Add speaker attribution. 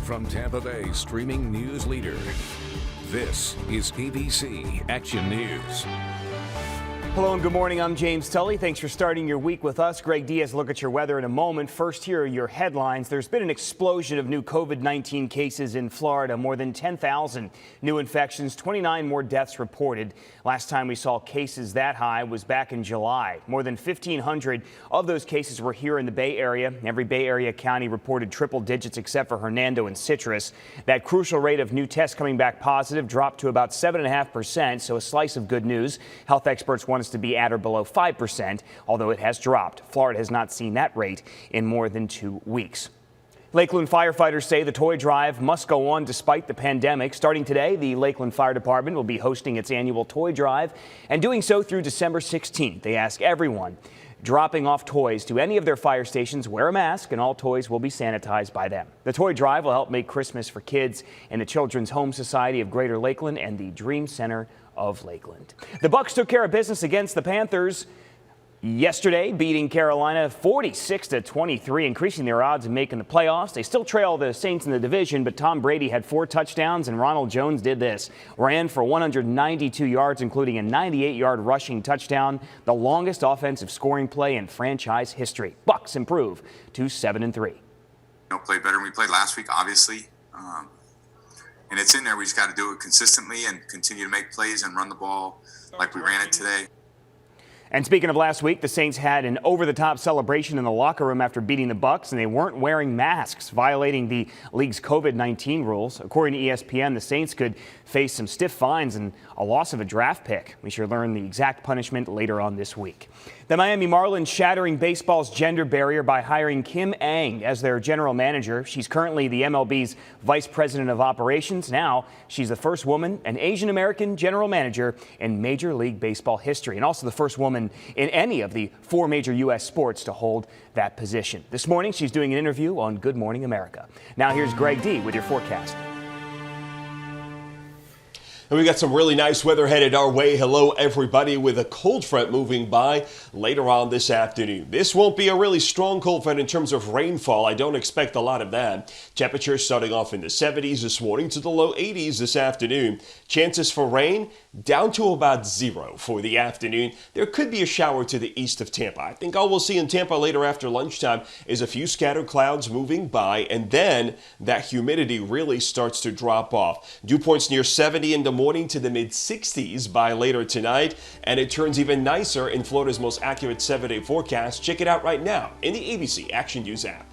Speaker 1: From Tampa Bay streaming news leader, this is ABC Action News.
Speaker 2: Hello and good morning. I'm James Tully. Thanks for starting your week with us. Greg Diaz will look at your weather in a moment. First, here are your headlines. There's been an explosion of new COVID-19 cases in Florida. More than 10,000 new infections, 29 more deaths reported. Last time we saw cases that high was back in July. More than 1,500 of those cases were here in the Bay Area. Every Bay Area county reported triple digits except for Hernando and Citrus. That crucial rate of new tests coming back positive dropped to about 7.5%, so a slice of good news. Health experts want us to be at or below 5%, although it has dropped. Florida has not seen that rate in more than 2 weeks. Lakeland firefighters say the toy drive must go on despite the pandemic. Starting today, the Lakeland Fire Department will be hosting its annual toy drive and doing so through December 16th. They ask everyone dropping off toys to any of their fire stations wear a mask, and all toys will be sanitized by them. The toy drive will help make Christmas for kids in the Children's Home Society of Greater Lakeland and the Dream Center of Lakeland. The Bucs took care of business against the Panthers yesterday, beating Carolina 46-23, increasing their odds of making the playoffs. They still trail the Saints in the division, but Tom Brady had 4 touchdowns and Ronald Jones did this. Ran for 192 yards, including a 98-yard rushing touchdown, the longest offensive scoring play in franchise history. Bucs improve to 7-3.
Speaker 3: Play better than we played last week, obviously. And it's in there. We just got to do it consistently and continue to make plays and run the ball like we ran it today.
Speaker 2: And speaking of last week, the Saints had an over-the-top celebration in the locker room after beating the Bucs, and they weren't wearing masks, violating the league's COVID-19 rules. According to ESPN, the Saints could face some stiff fines and a loss of a draft pick. We should learn the exact punishment later on this week. The Miami Marlins shattering baseball's gender barrier by hiring Kim Ng as their general manager. She's currently the MLB's vice president of operations. Now she's the first woman, an Asian American general manager in Major League Baseball history, and also the first woman in any of the 4 major U.S. sports to hold that position. This morning, she's doing an interview on Good Morning America. Now here's Greg D with your forecast.
Speaker 4: And we got some really nice weather headed our way. Hello, everybody, with a cold front moving by later on this afternoon. This won't be a really strong cold front in terms of rainfall. I don't expect a lot of that. Temperatures starting off in the 70s this morning to the low 80s this afternoon. Chances for rain down to about 0 for the afternoon. There could be a shower to the east of Tampa. I think all we'll see in Tampa later after lunchtime is a few scattered clouds moving by, and then that humidity really starts to drop off. Dew points near 70 in the morning to the mid-60s by later tonight, and it turns even nicer in Florida's most accurate 7-day forecast. Check it out right now in the ABC Action News app.